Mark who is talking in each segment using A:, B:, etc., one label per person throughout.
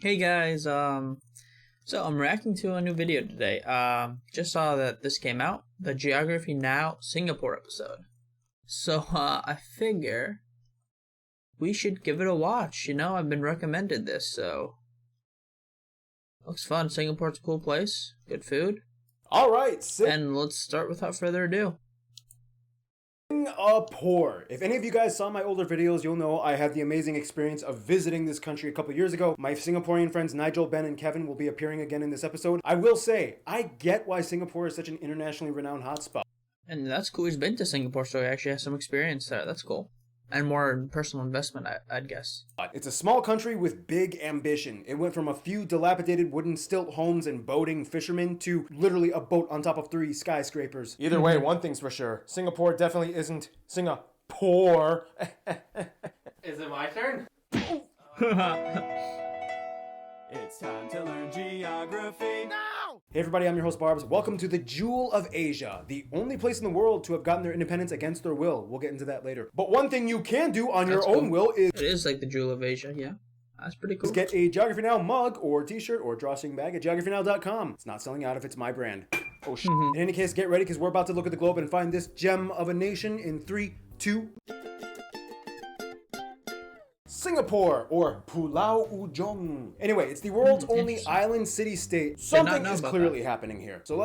A: Hey guys, so I'm reacting to a new video today. Just saw that this came out, the Geography Now Singapore episode. So, I figure we should give it a watch. I've been recommended this, so looks fun. Singapore's a cool place, good food.
B: All right,
A: And let's start without further ado.
B: Singapore. If any of you guys saw my older videos, you'll know I had the amazing experience of visiting this country a couple years ago. My Singaporean friends Nigel, Ben, and Kevin will be appearing again in this episode. I will say, I get why Singapore is such an internationally renowned hotspot.
A: And that's cool. He's been to Singapore, so he actually has some experience there. That's cool. And more personal investment, I'd guess.
B: It's a small country with big ambition. It went from a few dilapidated wooden stilt homes and boating fishermen to literally a boat on top of 3 skyscrapers. Either way, one thing's for sure. Singapore definitely isn't Singapore.
C: Is it my turn? It's time to learn geography now!
B: Hey everybody, I'm your host Barbs. Welcome to the Jewel of Asia, the only place in the world to have gotten their independence against their will. We'll get into that later. But one thing you can do on your own will is...
A: It is like the Jewel of Asia, yeah. That's pretty cool.
B: Get a Geography Now mug or t-shirt or drawstring bag at geographynow.com. It's not selling out if it's my brand. Oh shit. In any case, get ready because we're about to look at the globe and find this gem of a nation in 3, 2... Singapore, or Pulau Ujong. Anyway, it's the world's only island city-state. Something is clearly happening here. So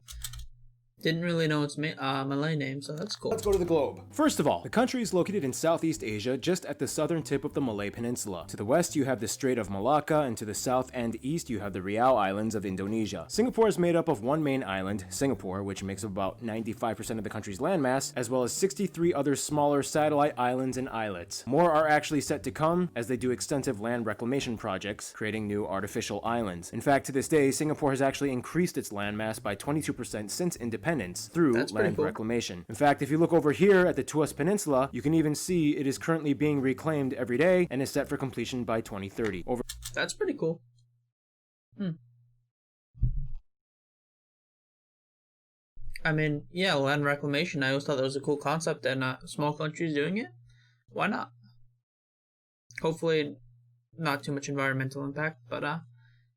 A: Didn't really know its Malay name, so that's cool.
B: let's go to the globe. First of all, the country is located in Southeast Asia, just at the southern tip of the Malay Peninsula. To the west, you have the Strait of Malacca, and to the south and east, you have the Riau Islands of Indonesia. Singapore is made up of one main island, Singapore, which makes up about 95% of the country's landmass, as well as 63 other smaller satellite islands and islets. More are actually set to come, as they do extensive land reclamation projects, creating new artificial islands. In fact, to this day, Singapore has actually increased its landmass by 22% since independence through land reclamation. In fact, if you look over here at the Tuas Peninsula, you can even see it is currently being reclaimed every day and is set for completion by 2030.
A: That's pretty cool. I mean, yeah, land reclamation. I always thought that was a cool concept, and small countries doing it. Why not? Hopefully, not too much environmental impact, but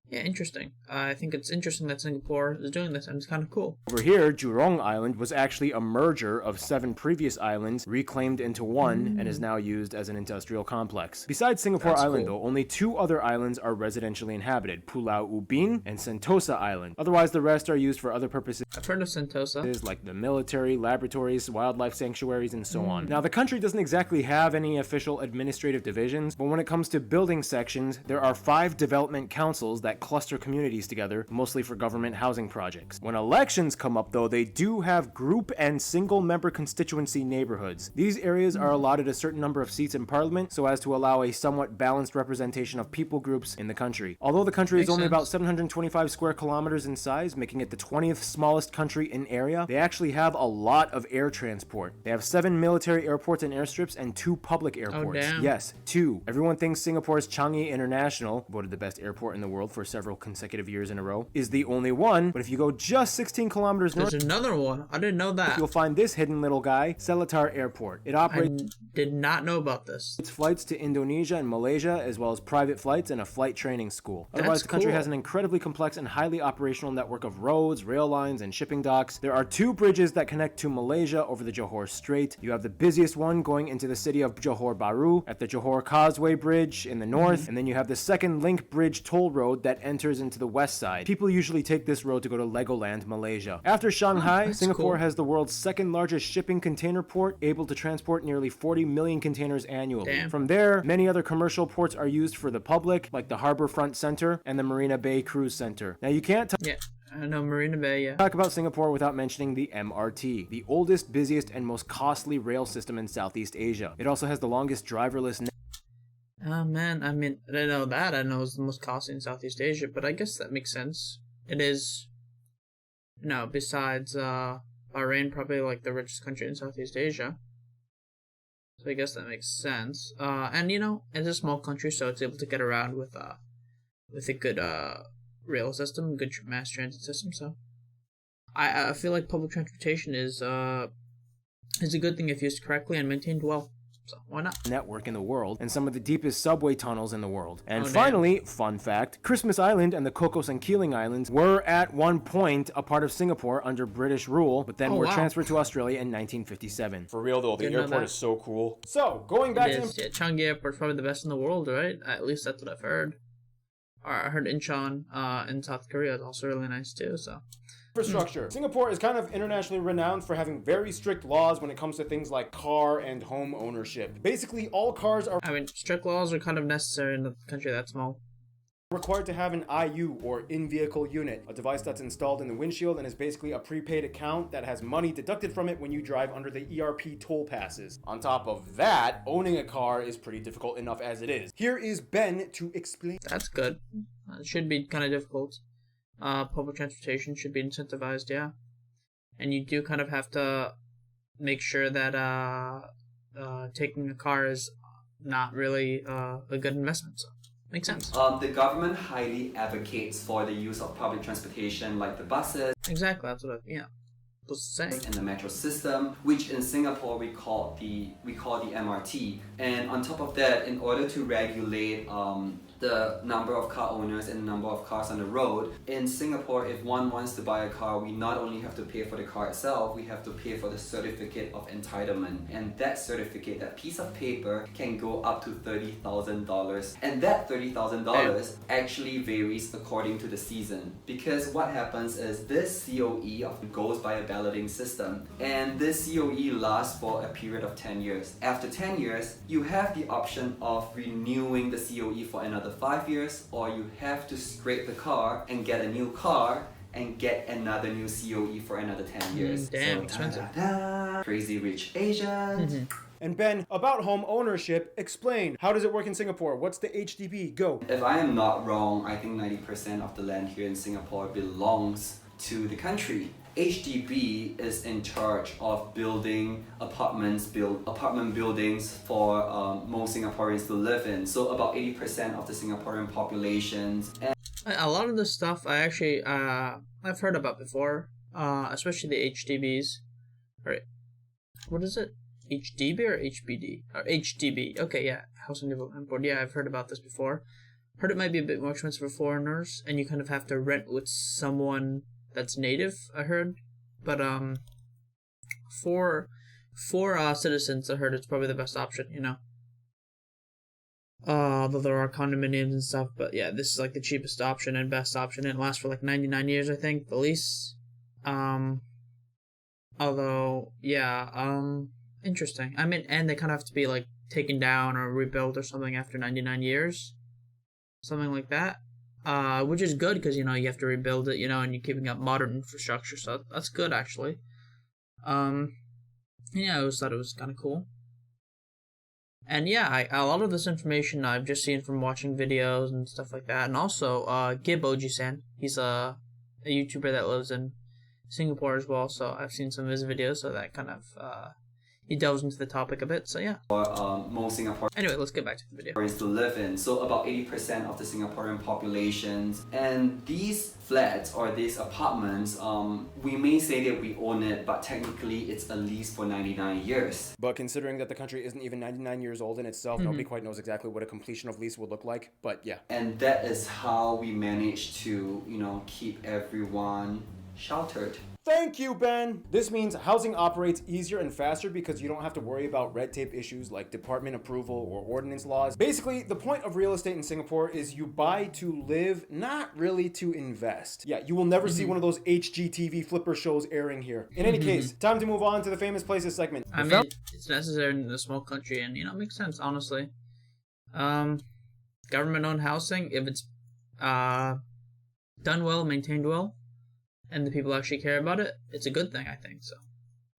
A: yeah, interesting. I think it's interesting that Singapore is doing this, and it's kind of cool.
B: Over here, Jurong Island was actually a merger of 7 previous islands reclaimed into one and is now used as an industrial complex. Besides Singapore Island, though, only 2 other islands are residentially inhabited, Pulau Ubin and Sentosa Island. Otherwise, the rest are used for other purposes.
A: I've heard of Sentosa.
B: Like the military, laboratories, wildlife sanctuaries, and so on. Now, the country doesn't exactly have any official administrative divisions, but when it comes to building sections, there are 5 development councils that cluster communities together, mostly for government housing projects. When elections come up, though, they do have group and single-member constituency neighborhoods. These areas are allotted a certain number of seats in parliament so as to allow a somewhat balanced representation of people groups in the country. Although the country is only about 725 square kilometers in size, making it the 20th smallest country in area, they actually have a lot of air transport. They have 7 military airports and airstrips and 2 public airports.
A: Oh, damn.
B: Yes, 2. Everyone thinks Singapore's Changi International, voted the best airport in the world for several consecutive years in a row, is the only one, but if you go just 16 kilometers north,
A: there's another one. I didn't know that.
B: You'll find this hidden little guy, Seletar Airport. It operates...
A: I did not know about this.
B: It's flights to Indonesia and Malaysia, as well as private flights and a flight training school. Otherwise, the country has an incredibly complex and highly operational network of roads, rail lines, and shipping docks. There are 2 bridges that connect to Malaysia over the Johor Strait. You have the busiest one going into the city of Johor Bahru at the Johor Causeway Bridge in the north, and then you have the second link bridge toll road that enters into the west side. People usually take this road to go to Legoland, Malaysia. After Shanghai, Singapore has the world's 2nd largest shipping container port, able to transport nearly 40 million containers annually.
A: Damn.
B: From there, many other commercial ports are used for the public, like the Harbor Front Center and the Marina Bay Cruise Center. Now, you can't
A: Yeah, I know Marina Bay, yeah.
B: talk about Singapore without mentioning the MRT, the oldest, busiest, and most costly rail system in Southeast Asia. It also has the longest driverless
A: Oh man, I mean, I didn't know that. I know it's the most costly in Southeast Asia, but I guess that makes sense. It is, besides Bahrain, probably like the richest country in Southeast Asia. So I guess that makes sense. And it's a small country, so it's able to get around with a good rail system, good mass transit system. So I feel like public transportation is a good thing if used correctly and maintained well. So why not?
B: Network in the world and some of the deepest subway tunnels in the world. And
A: Oh,
B: finally, fun fact, Christmas Island and the Cocos and Keeling Islands were at one point a part of Singapore under British rule, but then were transferred to Australia in 1957.
D: For real though, the
A: Didn't know
D: airport
A: that.
D: is so cool. So, going back
A: It
D: to...
A: is, yeah, Changi Airport's probably the best in the world, right? At least that's what I've heard. Or I heard Incheon in South Korea is also really nice too, so.
B: Infrastructure. Singapore is kind of internationally renowned for having very strict laws when it comes to things like car and home ownership. Basically, all cars are
A: I mean, strict laws are kind of necessary in a country that small.
B: required to have an IU, or in-vehicle unit, a device that's installed in the windshield and is basically a prepaid account that has money deducted from it when you drive under the ERP toll passes. On top of that, owning a car is pretty difficult enough as it is. Here is Ben to explain.
A: That's good. It should be kind of difficult. Public transportation should be incentivized, yeah. And you do kind of have to make sure that taking a car is not really a good investment, so makes sense.
E: The government highly advocates for the use of public transportation like the buses
A: Exactly, that's what I was saying.
E: and the metro system, which in Singapore we call the MRT. And on top of that, in order to regulate the number of car owners and the number of cars on the road, in Singapore, if one wants to buy a car, we not only have to pay for the car itself, we have to pay for the certificate of entitlement. And that certificate, that piece of paper, can go up to $30,000. And that $30,000 actually varies according to the season. Because what happens is this COE often goes by a balloting system. And this COE lasts for a period of 10 years. After 10 years, you have the option of renewing the COE for another 5 years, or you have to scrape the car and get a new car and get another new COE for another 10 years.
A: Damn, expensive.
E: Ta-da! Crazy rich Asians.
B: And Ben, about home ownership, explain. How does it work in Singapore? What's the HDB? Go.
E: If I am not wrong, I think 90% of the land here in Singapore belongs to the country. HDB is in charge of building apartment buildings for most Singaporeans to live in. So about 80% of the Singaporean populations. And
A: A lot of this stuff I actually I've heard about before, especially the HDBs. Right, what is it? HDB or HBD? Or HDB. Okay, yeah, Housing Development Board. Yeah, I've heard about this before. Heard it might be a bit more expensive for foreigners, and you kind of have to rent with someone that's native, I heard. But for citizens, I heard it's probably the best option, you know. Though there are condominiums and stuff, but yeah, this is like the cheapest option and best option. It lasts for like 99 years, I think, the lease. Although, yeah, interesting. I mean, and they kind of have to be like taken down or rebuilt or something after 99 years. Something like that. Which is good because, you know, you have to rebuild it, you know, and you're keeping up modern infrastructure, so that's good, actually. Yeah, I always thought it was kind of cool. And yeah, a lot of this information I've just seen from watching videos and stuff like that. And also, Gib Oji-san, he's a YouTuber that lives in Singapore as well, so I've seen some of his videos, so that kind of, he delves into the topic a bit, so yeah.
E: most Singaporeans
A: Anyway, let's get back to the video.
E: to live in. So about 80% of the Singaporean populations. And these flats or these apartments, we may say that we own it, but technically it's a lease for 99 years.
B: But considering that the country isn't even 99 years old in itself, nobody quite knows exactly what a completion of lease would look like, but yeah.
E: And that is how we manage to, you know, keep everyone sheltered.
B: Thank you, Ben! This means housing operates easier and faster because you don't have to worry about red tape issues like department approval or ordinance laws. Basically, the point of real estate in Singapore is you buy to live, not really to invest. Yeah, you will never see one of those HGTV flipper shows airing here. In any case, time to move on to the famous places segment.
A: I mean, it's necessary in a small country, and, you know, it makes sense, honestly. Government-owned housing, if it's done well, maintained well, and the people actually care about it, it's a good thing, I think, so,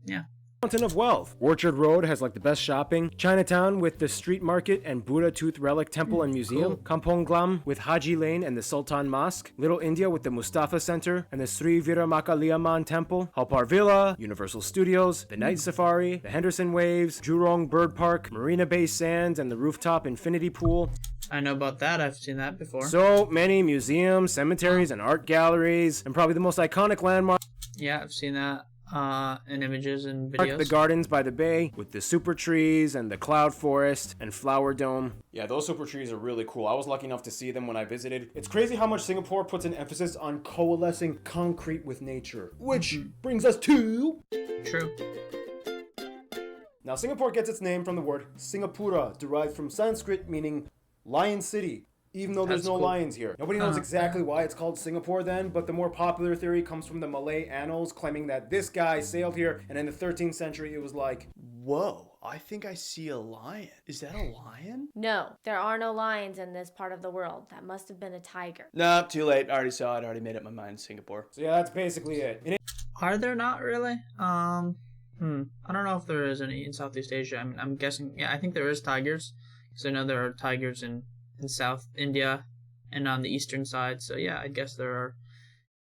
A: yeah.
B: Mountain of Wealth. Orchard Road has like the best shopping. Chinatown with the street market and Buddha Tooth Relic Temple and Museum. Kampong Glam with Haji Lane and the Sultan Mosque. Little India with the Mustafa Center and the Sri Veeramakaliamman Temple. Halpar Villa, Universal Studios, the Night Safari, the Henderson Waves, Jurong Bird Park, Marina Bay Sands and the Rooftop Infinity Pool.
A: I know about that, I've seen that before.
B: So many museums, cemeteries, and art galleries, and probably the most iconic landmark.
A: Yeah, I've seen that. in images and
B: Park
A: videos.
B: the gardens by the bay with the super trees and the cloud forest and flower dome.
D: Yeah, those super trees are really cool. I was lucky enough to see them when I visited. It's crazy how much Singapore puts an emphasis on coalescing concrete with nature. Which brings us to...
A: True.
D: Now, Singapore gets its name from the word Singapura, derived from Sanskrit meaning lion city, even though there's
A: That's
D: no
A: cool.
D: lions here. Nobody knows exactly why it's called Singapore then, but the more popular theory comes from the Malay annals, claiming that this guy sailed here, and in the 13th century it was like,
F: Whoa, I think I see a lion. Is that a lion?
G: No, there are no lions in this part of the world. That must have been a tiger.
F: Nope, too late. I already saw it. I already made up my mind. Singapore.
D: so yeah, that's basically it.
A: Are there not really? I don't know if there is any in Southeast Asia. I mean, I'm guessing. Yeah, I think there is tigers, because I know there are tigers in South India and on the eastern side. So yeah, I guess there are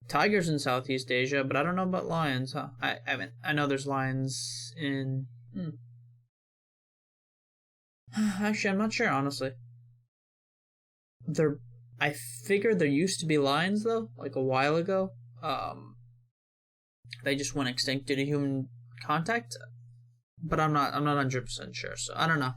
A: tigers in Southeast Asia, but I don't know about lions. Huh? I know there's lions in. Actually, I'm not sure, honestly. I figured there used to be lions though, like a while ago. They just went extinct due to human contact, but I'm not 100% sure, so I don't know.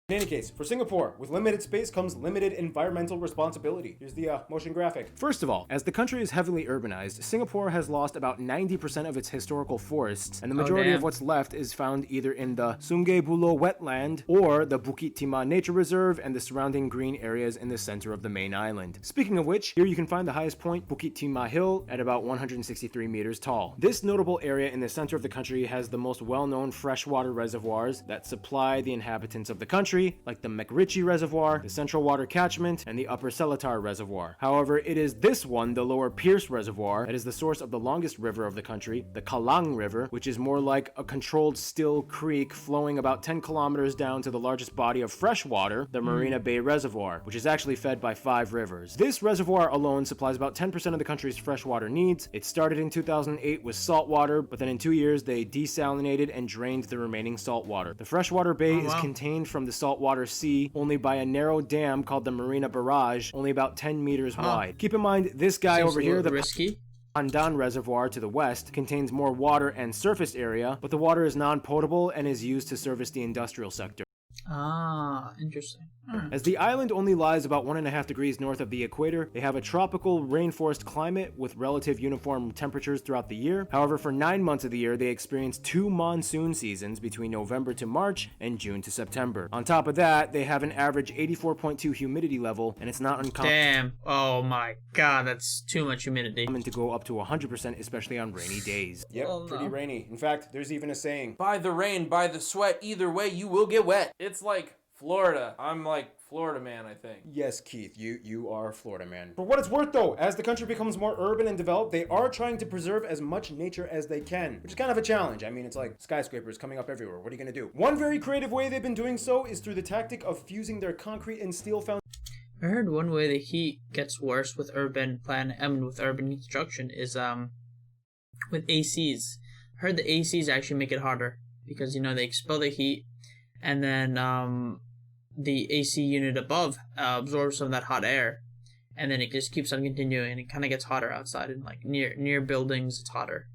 D: In any case, for Singapore, with limited space comes limited environmental responsibility. Here's the motion graphic.
B: First of all, as the country is heavily urbanized, Singapore has lost about 90% of its historical forests, and the majority of
A: damn.
B: what's left is found either in the Sungai Buloh wetland or the Bukit Timah Nature Reserve and the surrounding green areas in the center of the main island. Speaking of which, here you can find the highest point, Bukit Timah Hill, at about 163 meters tall. This notable area in the center of the country has the most well-known freshwater reservoirs that supply the inhabitants of the country, like the McRitchie Reservoir, the Central Water Catchment, and the Upper Seletar Reservoir. However, it is this one, the Lower Pierce Reservoir, that is the source of the longest river of the country, the Kallang River, which is more like a controlled still creek flowing about 10 kilometers down to the largest body of fresh water, the Marina Bay Reservoir, which is actually fed by 5 rivers. This reservoir alone supplies about 10% of the country's freshwater needs. It started in 2008 with salt water, but then in 2 years they desalinated and drained the remaining salt water. The freshwater bay is contained from the saltwater sea only by a narrow dam called the Marina Barrage, only about 10 meters wide. Keep in mind, this guy
A: Seems
B: over
A: a
B: here,
A: little
B: the
A: risky.
B: Pandan Reservoir to the west, contains more water and surface area, but the water is non-potable and is used to service the industrial sector.
A: Ah, interesting.
B: As the island only lies about 1.5 degrees north of the equator, they have a tropical rainforest climate with relative uniform temperatures throughout the year. However, for 9 months of the year, they experience 2 monsoon seasons between November to March and June to September. On top of that, they have an average 84.2 humidity level, and it's not uncommon
A: Damn. Oh my god, that's too much humidity.
B: to go up to 100%, especially on rainy days.
D: Yep,
A: Oh,
D: pretty
A: no.
D: rainy. In fact, there's even a saying.
H: By the rain, by the sweat, either way, you will get wet. It's like Florida. I'm like Florida man, I think.
D: Yes, Keith, you are a Florida man. For what it's worth though, as the country becomes more urban and developed, they are trying to preserve as much nature as they can, which is kind of a challenge. I mean, it's like skyscrapers coming up everywhere. What are you gonna do? One very creative way they've been doing so is through the tactic of fusing their concrete and steel foundations.
A: I heard one way the heat gets worse with urban with urban construction is with ACs. I heard the ACs actually make it harder because they expel the heat, and then the AC unit above absorbs some of that hot air, and then it just keeps on continuing, and it kind of gets hotter outside, and like near buildings it's hotter,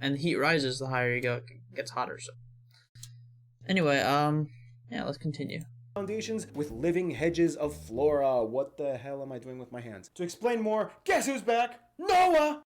A: and the heat rises the higher you go, it gets hotter. So anyway, yeah, let's continue.
D: Foundations with living hedges of flora. What the hell am I doing with my hands? To explain more, guess who's back? Noah!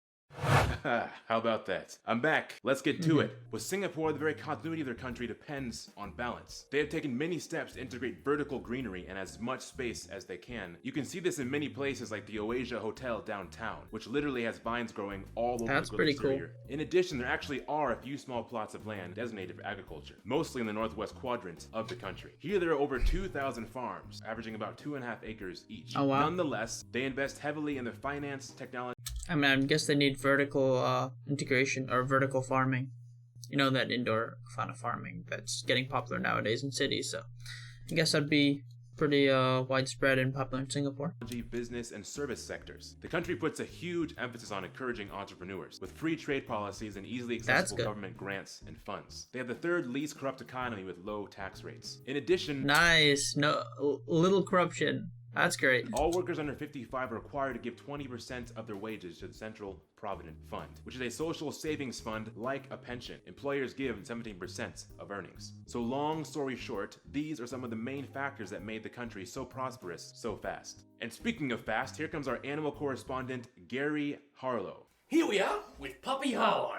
I: How about that? I'm back. Let's get to it. With Singapore, the very continuity of their country depends on balance. They have taken many steps to integrate vertical greenery and as much space as they can. You can see this in many places like the Oasia Hotel downtown, which literally has vines growing all over
A: That's
I: the
A: pretty
I: exterior. In addition, there actually are a few small plots of land designated for agriculture, mostly in the northwest quadrant of the country. Here there are over 2,000 farms, averaging about 2.5 acres each.
A: Oh, wow.
I: Nonetheless, they invest heavily in the finance, technology,
A: I mean, I guess they need vertical integration or vertical farming. That indoor kind of farming that's getting popular nowadays in cities. So I guess that'd be pretty widespread and popular in Singapore.
I: business, and service sectors. The country puts a huge emphasis on encouraging entrepreneurs, with free trade policies and easily accessible
A: good.
I: government grants and funds. They have the third least corrupt economy with low tax rates. In addition,
A: Nice. No, little corruption. That's great.
I: All workers under 55 are required to give 20% of their wages to the Central Provident Fund, which is a social savings fund like a pension. Employers give 17% of earnings. So long story short, these are some of the main factors that made the country so prosperous so fast. And speaking of fast, here comes our animal correspondent, Gary Harlow.
J: Here we are with Puppy Harlow.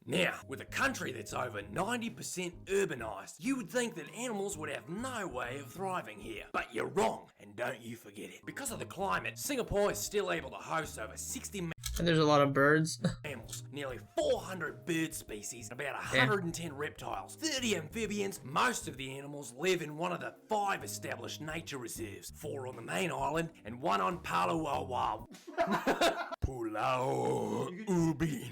J: Now, with a country that's over 90% urbanised, you would think that animals would have no way of thriving here. But you're wrong, and don't you forget it. Because of the climate, Singapore is still able to host over 60
A: And there's a lot of birds.
J: mammals, nearly 400 bird species, and about 110 reptiles, 30 amphibians. Most of the animals live in one of the 5 established nature reserves, 4 on the main island and 1 on Pulau Ubin.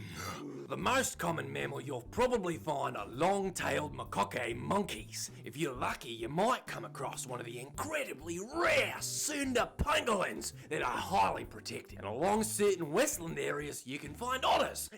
J: The most common mammal you'll probably find are long-tailed macaque monkeys. If you're lucky, you might come across one of the incredibly rare Sunda pangolins that are highly protected. And along certain westland areas, you can find otters.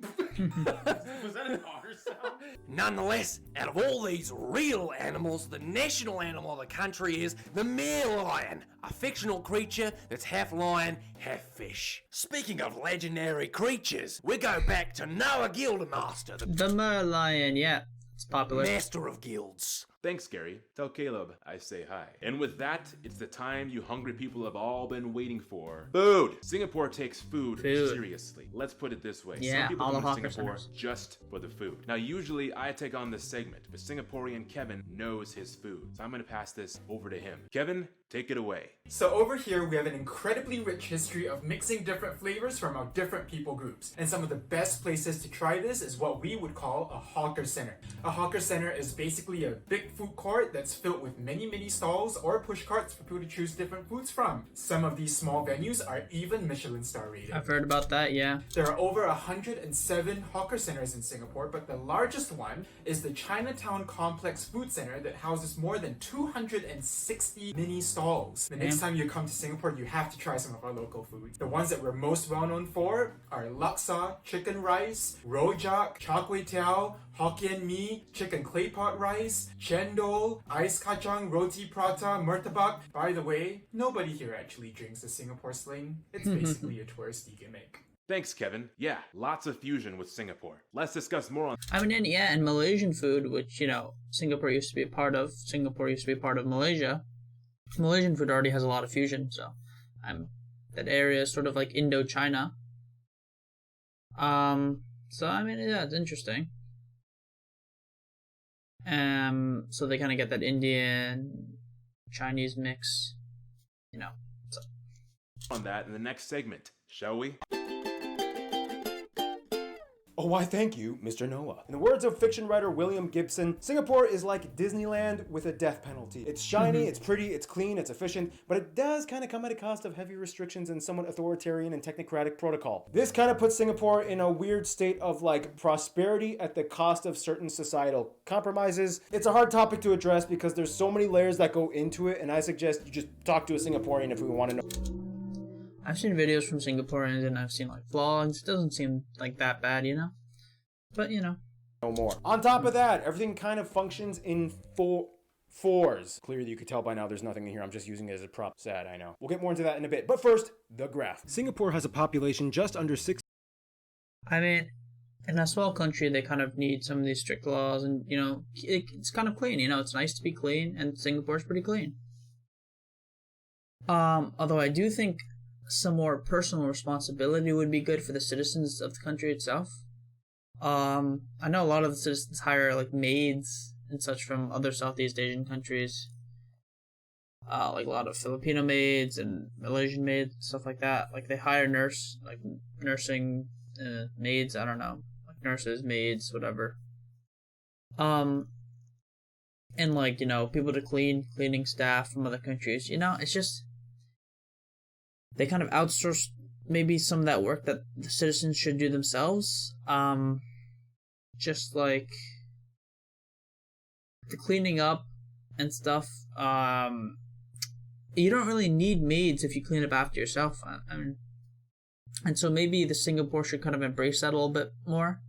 B: Was that an otter sound?
J: Nonetheless, out of all these real animals, the national animal of the country is the mere lion, a fictional creature that's half lion, half fish. Speaking of legendary creatures, we go back to Noah Guildmaster,
A: The merlion, yeah. It's popular.
J: master of guilds.
I: Thanks, Gary. Tell Caleb I say hi. And with that, it's the time you hungry people have all been waiting for. Food! Singapore takes food seriously. Let's put it this way.
A: Yeah,
I: Some people
A: all the
I: come to
A: hawker
I: Singapore
A: centers.
I: just for the food. Now, usually I take on this segment, but Singaporean Kevin knows his food. So I'm gonna pass this over to him. Kevin, take it away.
K: So over here we have an incredibly rich history of mixing different flavors from our different people groups. And some of the best places to try this is what we would call a hawker center. A hawker center is basically a big food court that's filled with many stalls or push carts for people to choose different foods from. Some of these small venues are even Michelin star rated.
A: I've heard about that, yeah.
K: There are over 107 hawker centers in Singapore, but the largest one is the Chinatown Complex Food Center that houses more than 260 mini stalls. The next time you come to Singapore, you have to try some of our local foods. The ones that we're most well known for are laksa, chicken rice, rojak, char kway teow, Hokkien mee, chicken clay pot rice, chendol, ice kacang, roti prata, murtabak. By the way, nobody here actually drinks the Singapore sling. It's basically a touristy gimmick.
I: Thanks, Kevin. Yeah, lots of fusion with Singapore. Let's discuss more on
A: I mean, and Malaysian food, which, you know, Singapore used to be a part of. Singapore used to be a part of Malaysia. Malaysian food already has a lot of fusion, so that area is sort of like Indochina. So I mean, yeah, it's interesting. So they kind of get that Indian, Chinese mix, you know. So.
I: on that in the next segment, shall we?
D: Oh, why thank you, Mr. Noah. In the words of fiction writer William Gibson, Singapore is like Disneyland with a death penalty. It's shiny, it's pretty, it's clean, it's efficient, but it does kind of come at a cost of heavy restrictions and somewhat authoritarian and technocratic protocol. This kind of puts Singapore in a weird state of like prosperity at the cost of certain societal compromises. It's a hard topic to address because there's so many layers that go into it, and I suggest you just talk to a Singaporean if we want to know.
A: I've seen videos from Singaporeans and I've seen like vlogs. It doesn't seem like that bad, you know? But, you know.
D: No more. On top of that, everything kind of functions in fours. Clearly you could tell by now there's nothing in here. I'm just using it as a prop. Sad, I know. We'll get more into that in a bit. But first, the graph. Singapore has a population just under 6.
A: I mean, in a small country, they kind of need some of these strict laws and, you know, it's kind of clean, you know? It's nice to be clean and Singapore's pretty clean. Although I do think some more personal responsibility would be good for the citizens of the country itself. I know a lot of the citizens hire like maids and such from other Southeast Asian countries. Like a lot of Filipino maids and Malaysian maids, stuff like that. Like they hire nursing maids, I don't know. Like nurses, maids, whatever. And like, you know, people to cleaning staff from other countries. You know, it's just they kind of outsource maybe some of that work that the citizens should do themselves. Just like the cleaning up and stuff. You don't really need maids if you clean up after yourself. I mean, and so maybe the Singapore should kind of embrace that a little bit more.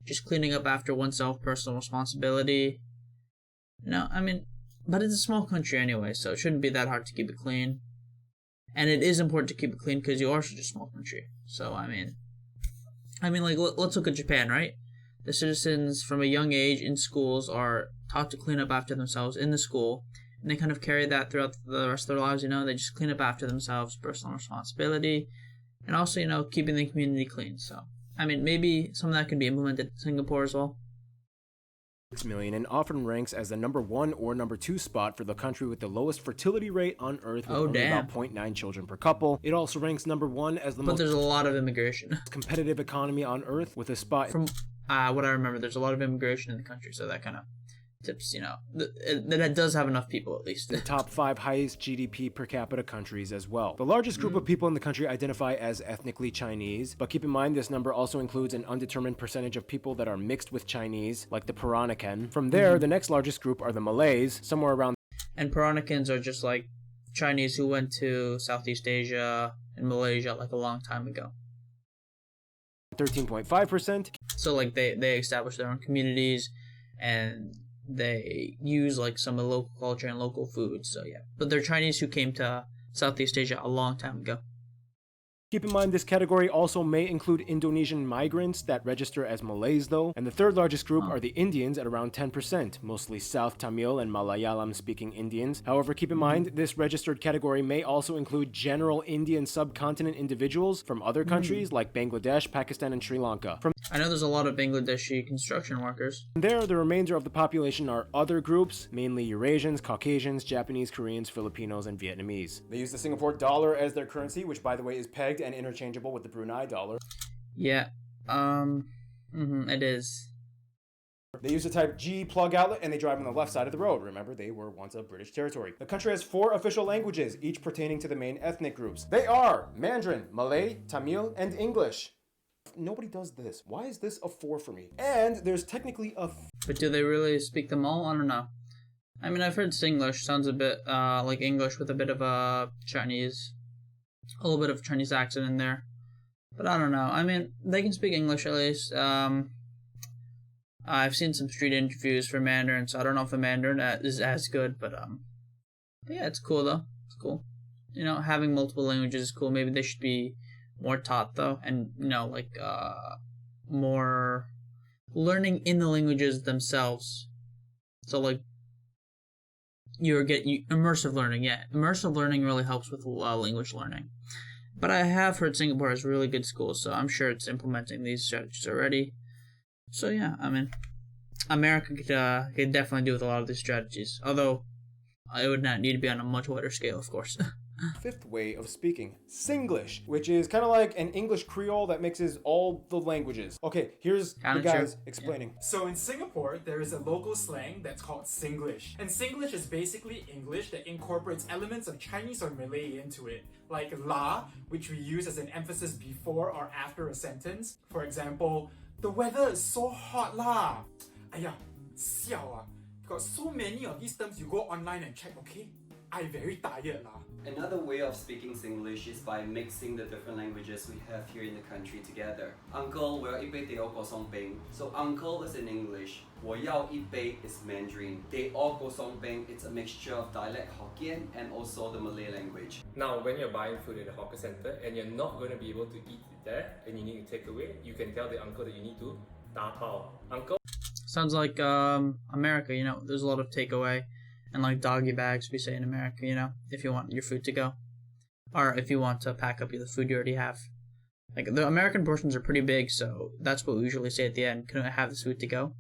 A: Just cleaning up after oneself, personal responsibility. No, I mean, but it's a small country anyway, so it shouldn't be that hard to keep it clean. And it is important to keep it clean because you are such a small country. So I mean, like let's look at Japan, right? The citizens from a young age in schools are taught to clean up after themselves in the school, and they kind of carry that throughout the rest of their lives. They just clean up after themselves, personal responsibility, and also keeping the community clean. So I mean, maybe some of that could be implemented in Singapore as well.
B: 6 million and often ranks as the number 1 or number 2 spot for the country with the lowest fertility rate on Earth, with only about 0.9 children per couple. It also ranks number 1 as the most.
A: But there's a lot of immigration.
B: Competitive economy on Earth, with a spot.
A: From what I remember, there's a lot of immigration in the country, so that kind of tips, that does have enough people at least.
B: The top 5 highest GDP per capita countries as well. The largest group of people in the country identify as ethnically Chinese, but keep in mind this number also includes an undetermined percentage of people that are mixed with Chinese, like the Peranakan. From there, the next largest group are the Malays, somewhere around.
A: And Peranakans are just like Chinese who went to Southeast Asia and Malaysia like a long time ago.
B: 13.5%.
A: So like they establish their own communities and they use like some of the local culture and local food. So yeah, but they're Chinese who came to Southeast Asia a long time ago.
B: Keep in mind this category also may include Indonesian migrants that register as Malays though, and the third largest group are the Indians at around 10%, mostly South Tamil and Malayalam speaking Indians. However, keep in mind this registered category may also include general Indian subcontinent individuals from other countries like Bangladesh, Pakistan, and Sri Lanka.
A: I know there's a lot of Bangladeshi construction workers.
B: There, the remainder of the population are other groups, mainly Eurasians, Caucasians, Japanese, Koreans, Filipinos, and Vietnamese.
D: They use the Singapore dollar as their currency, which by the way is pegged and interchangeable with the Brunei dollar.
A: Yeah, it is.
D: They use the Type G plug outlet and they drive on the left side of the road. Remember, they were once a British territory. The country has 4 official languages, each pertaining to the main ethnic groups. They are Mandarin, Malay, Tamil, and English. Nobody does this. Why is this a 4 for me? And there's technically a...
A: But do they really speak them all? I don't know. I mean, I've heard Singlish. Sounds a bit like English with a bit of a Chinese... a little bit of Chinese accent in there. But I don't know. I mean, they can speak English at least. I've seen some street interviews for Mandarin, so I don't know if the Mandarin is as good, but yeah, it's cool though. It's cool. Having multiple languages is cool. Maybe they should be more taught though, and more learning in the languages themselves. So like immersive learning. Yeah, immersive learning really helps with language learning. But I have heard Singapore has really good schools, so I'm sure it's implementing these strategies already. So yeah, I mean, America could definitely do with a lot of these strategies. Although, it would not need to be on a much wider scale, of course.
D: 5th way of speaking, Singlish, which is kind of like an English Creole that mixes all the languages. Okay, here's the guys explaining.
K: Yeah. So in Singapore, there is a local slang that's called Singlish. And Singlish is basically English that incorporates elements of Chinese or Malay into it. Like la, which we use as an emphasis before or after a sentence. For example, the weather is so hot lah. Aya, siao ah. Got so many of these terms, you go online and check, okay? I very tired lah.
E: Another way of speaking Singlish is by mixing the different languages we have here in the country together. Uncle, 我要一杯teh o kosong peng. So uncle is in English. 我要一杯 is Mandarin. Teh o kosong peng, it's a mixture of dialect Hokkien and also the Malay language.
L: Now, when you're buying food in a hawker center and you're not going to be able to eat it there and you need to take away, you can tell the uncle that you need to tapao. Uncle?
A: Sounds like America, there's a lot of takeaway. And like doggy bags, we say in America, if you want your food to go. Or if you want to pack up the food you already have. Like, the American portions are pretty big, so that's what we usually say at the end. Can I have this food to go?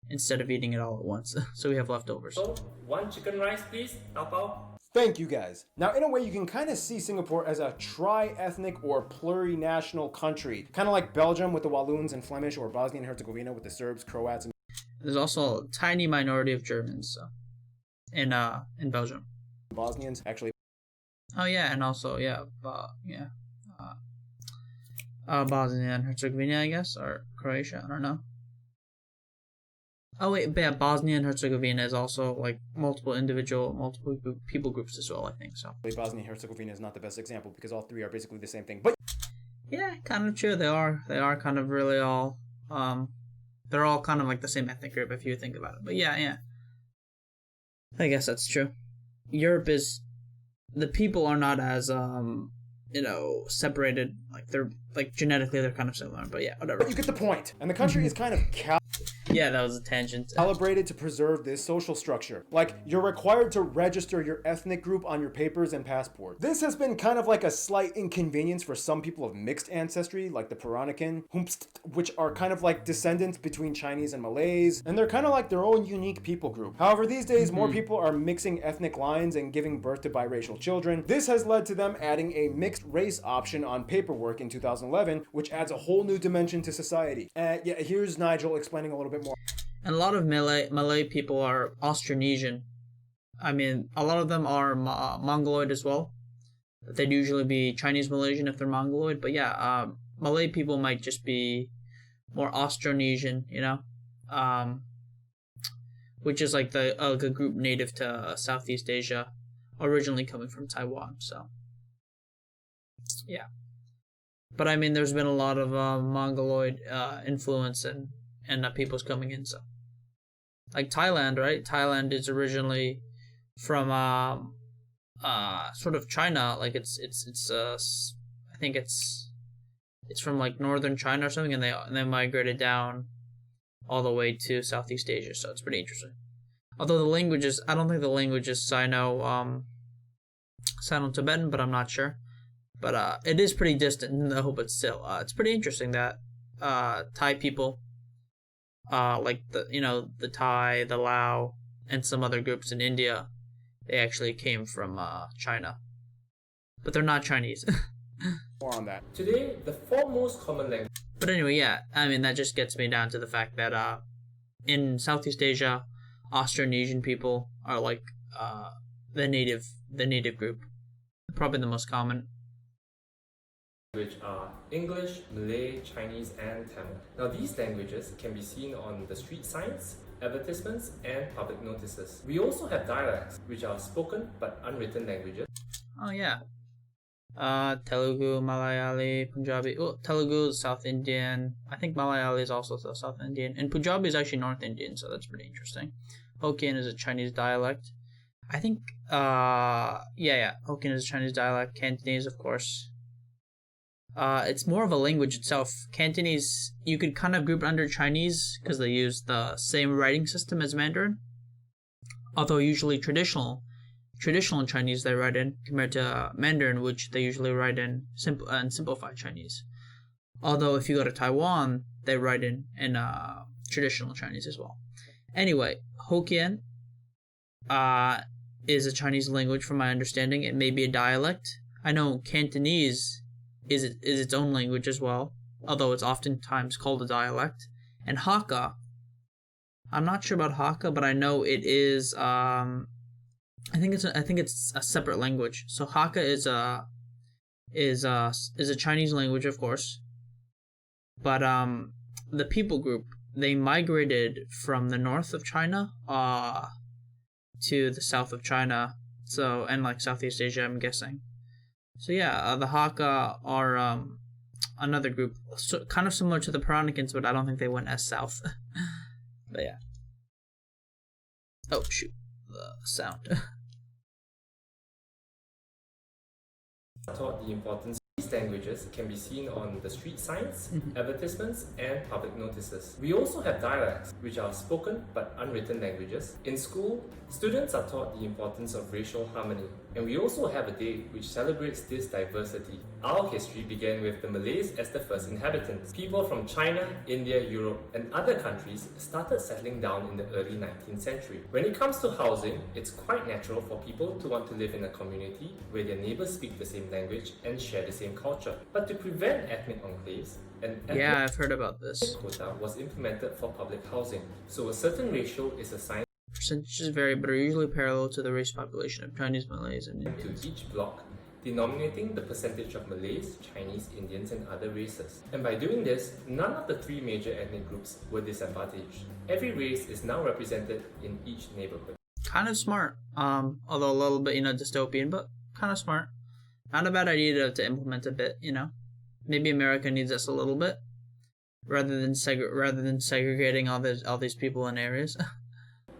A: Instead of eating it all at once. So we have leftovers.
L: So, 1 chicken rice, please. Tapao.
D: Thank you guys. Now, in a way, you can kind of see Singapore as a tri-ethnic or plurinational country. Kind of like Belgium with the Walloons and Flemish, or Bosnia and Herzegovina with the Serbs, Croats, and...
A: There's also a tiny minority of Germans, so... in Belgium.
D: Bosnians, actually.
A: Oh yeah, and also Bosnia and Herzegovina, I guess, or Croatia, I don't know. Oh wait, but yeah, Bosnia and Herzegovina is also like multiple people groups as well, I think so.
D: Bosnia and Herzegovina is not the best example because all 3 are basically the same thing, but...
A: Yeah, kind of true, they are kind of really all, they're all kind of like the same ethnic group if you think about it, but yeah. I guess that's true. Europe is, the people are not as separated. Like they're like genetically they're kind of similar, but yeah, whatever.
D: But you get the point. And the country is kind of
A: yeah, that was a tangent.
D: Calibrated to preserve this social structure. Like, you're required to register your ethnic group on your papers and passport. This has been kind of like a slight inconvenience for some people of mixed ancestry, like the Peranakan, which are kind of like descendants between Chinese and Malays, and they're kind of like their own unique people group. However, these days, more people are mixing ethnic lines and giving birth to biracial children. This has led to them adding a mixed race option on paperwork in 2011, which adds a whole new dimension to society. Yeah, here's Nigel explaining a little bit more.
A: And a lot of Malay people are Austronesian. I mean, a lot of them are Mongoloid as well. They'd usually be Chinese Malaysian if they're Mongoloid. But yeah, Malay people might just be more Austronesian, which is like a group native to Southeast Asia, originally coming from Taiwan. So, yeah. But I mean, there's been a lot of Mongoloid influence and peoples coming in. So, like Thailand, right? Thailand is originally from sort of China. Like it's I think it's from like northern China or something, and they migrated down all the way to Southeast Asia. So it's pretty interesting. Although the languages, I don't think the language is Sino-Tibetan, but I'm not sure. But it is pretty distant though. But still, it's pretty interesting that Thai people, like the Thai, the Lao, and some other groups in India, they actually came from China, but they're not Chinese.
D: More on that.
L: Today, the four most common languages.
A: But anyway, yeah, I mean that just gets me down to the fact that in Southeast Asia, Austronesian people are like the native group, probably the most common.
L: Which are English, Malay, Chinese, and Tamil. Now these languages can be seen on the street signs, advertisements, and public notices. We also have dialects, which are spoken but unwritten languages.
A: Oh yeah. Telugu, Malayali, Punjabi. Oh, Telugu is South Indian. I think Malayali is also South Indian. And Punjabi is actually North Indian, so that's pretty interesting. Hokkien is a Chinese dialect. I think, Hokkien is a Chinese dialect. Cantonese, of course. It's more of a language itself. Cantonese, you could kind of group it under Chinese because they use the same writing system as Mandarin. Although usually traditional in Chinese they write in compared to Mandarin, which they usually write in simplified Chinese. Although if you go to Taiwan, they write in traditional Chinese as well. Anyway, Hokkien is a Chinese language from my understanding. It may be a dialect. I know Cantonese is its own language as well, although it's oftentimes called a dialect. And Hakka, I'm not sure about Hakka, but I know it is. I think it's a separate language. So Hakka is a Chinese language, of course. But the people group, they migrated from the north of China to the south of China. So, and like Southeast Asia, I'm guessing. So yeah, the Hakka are another group, kind of similar to the Peranicans, but I don't think they went as south. But yeah. Oh shoot, the sound.
L: Taught the importance. These languages can be seen on the street signs, advertisements, and public notices. We also have dialects, which are spoken but unwritten languages. In school, students are taught the importance of racial harmony, and we also have a day which celebrates this diversity. Our history began with the Malays as the first inhabitants. People from China, India, Europe, and other countries started settling down in the early 19th century. When it comes to housing, it's quite natural for people to want to live in a community where their neighbors speak the same language and share the same culture. But to prevent ethnic enclaves, an ethnic
A: I've heard about this.
L: quota was implemented for public housing. So a certain ratio is assigned
A: Percentages vary, but are usually parallel to the race population of Chinese, Malays, and Indians.
L: to each block, denominating the percentage of Malays, Chinese, Indians, and other races. And by doing this, none of the three major ethnic groups were disadvantaged. Every race is now represented in each neighborhood.
A: Kind of smart, although a little bit, dystopian, but kind of smart. Not a bad idea to implement a bit, Maybe America needs us a little bit, rather than segregating all these people in areas.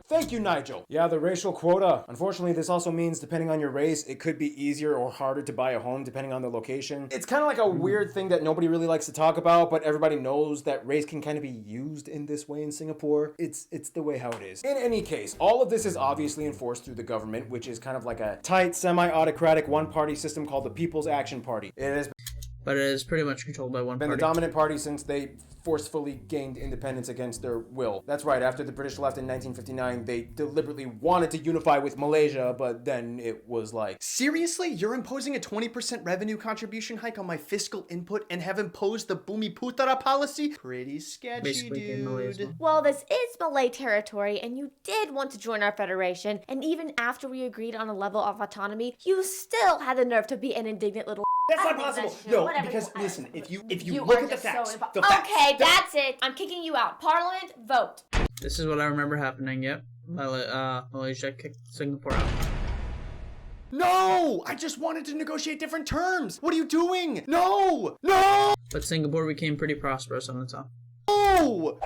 D: Thank you, Nigel. Yeah, the racial quota. Unfortunately, this also means depending on your race, it could be easier or harder to buy a home depending on the location. It's kind of like a weird thing that nobody really likes to talk about, but everybody knows that race can kind of be used in this way in Singapore. It's the way how it is. In any case, all of this is obviously enforced through the government, which is kind of like a tight, semi-autocratic one-party system called the People's Action Party. It has
A: But it is pretty much controlled by one
D: been
A: party.
D: the dominant party since they forcefully gained independence against their will. That's right, after the British left in 1959, they deliberately wanted to unify with Malaysia, but then it was like...
F: Seriously? You're imposing a 20% revenue contribution hike on my fiscal input and have imposed the Bumi Putera policy? Pretty sketchy,
A: Basically in Malaysia.
G: Well, this is Malay territory, and you did want to join our federation, and even after we agreed on a level of autonomy, you still had the nerve to be an indignant little.
F: That's
G: I
F: not
G: think
F: possible.
G: that's true.
F: No,
G: Whatever
F: because
G: you-
F: listen, if you
G: You
F: look
G: are
F: at the
G: just so
F: facts,
G: impo-
F: the facts.
G: Okay, that's it. I'm kicking you out. Parliament, vote.
A: This is what I remember happening, yep. Malaysia kicked Singapore out.
F: No! I just wanted to negotiate different terms. What are you doing? No! No!
A: But Singapore became pretty prosperous on its own.
F: No!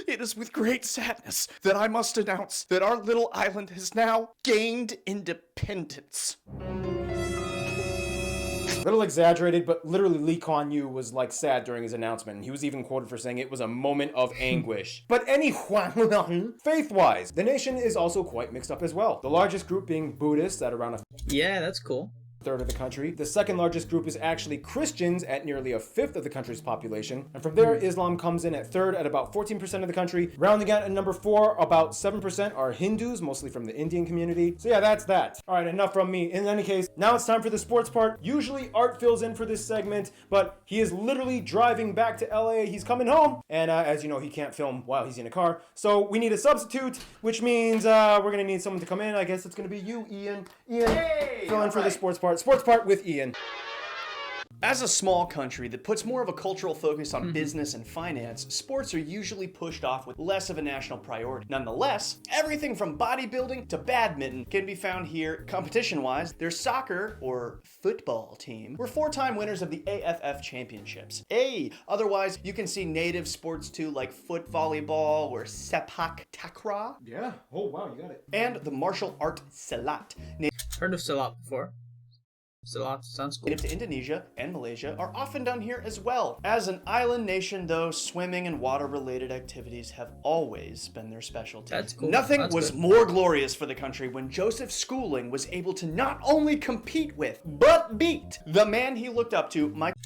F: It is with great sadness that I must announce that our little island has now gained independence.
D: Little exaggerated, but literally Lee Kuan Yew was like sad during his announcement, and he was even quoted for saying it was a moment of anguish. But anyway, faith-wise, the nation is also quite mixed up as well. The largest group being Buddhists at around a
A: Yeah, that's cool.
D: third of the country. The second largest group is actually Christians at nearly a fifth of the country's population. And from there, Islam comes in at third at about 14% of the country. Rounding out at number 4, about 7% are Hindus, mostly from the Indian community. So yeah, that's that. All right, enough from me. In any case, now it's time for the sports part. Usually Art fills in for this segment, but he is literally driving back to LA. He's coming home. And as you know, he can't film while he's in a car. So we need a substitute, which means we're gonna need someone to come in. I guess it's gonna be you, Ian.
F: Hey,
D: fill in for the
F: right.
D: sports part. Sports part with Ian.
F: As a small country that puts more of a cultural focus on business and finance, sports are usually pushed off with less of a national priority. Nonetheless, everything from bodybuilding to badminton can be found here. Competition-wise, their soccer or football team were 4-time winners of the AFF championships. Otherwise, you can see native sports too, like foot volleyball or sepak takraw.
D: Yeah. Oh, wow, you got it.
F: And the martial art silat.
A: Heard of Silat before. Silat sounds cool.
F: Native to Indonesia and Malaysia are often done here as well. As an island nation, though, swimming and water-related activities have always been their specialty.
A: That's cool.
F: Nothing
A: That's
F: was
A: good.
F: more glorious for the country when Joseph Schooling was able to not only compete with, but beat the man he looked up to, Michael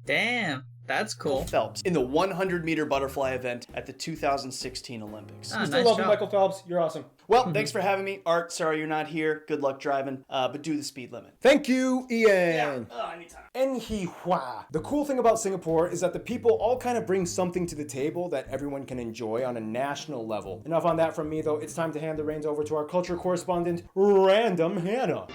A: Damn, that's cool.
F: Phelps, in the 100-meter butterfly event at the 2016 Olympics.
A: Ah,
D: We still
A: nice
D: love you,
A: job.
D: Michael Phelps. You're awesome.
F: Well, thanks for having me. Art, sorry you're not here. Good luck driving, but do the speed limit.
D: Thank you, Ian.
F: Anytime.
D: Anyway, the cool thing about Singapore is that the people all kind of bring something to the table that everyone can enjoy on a national level. Enough on that from me, though. It's time to hand the reins over to our culture correspondent, Random Hannah.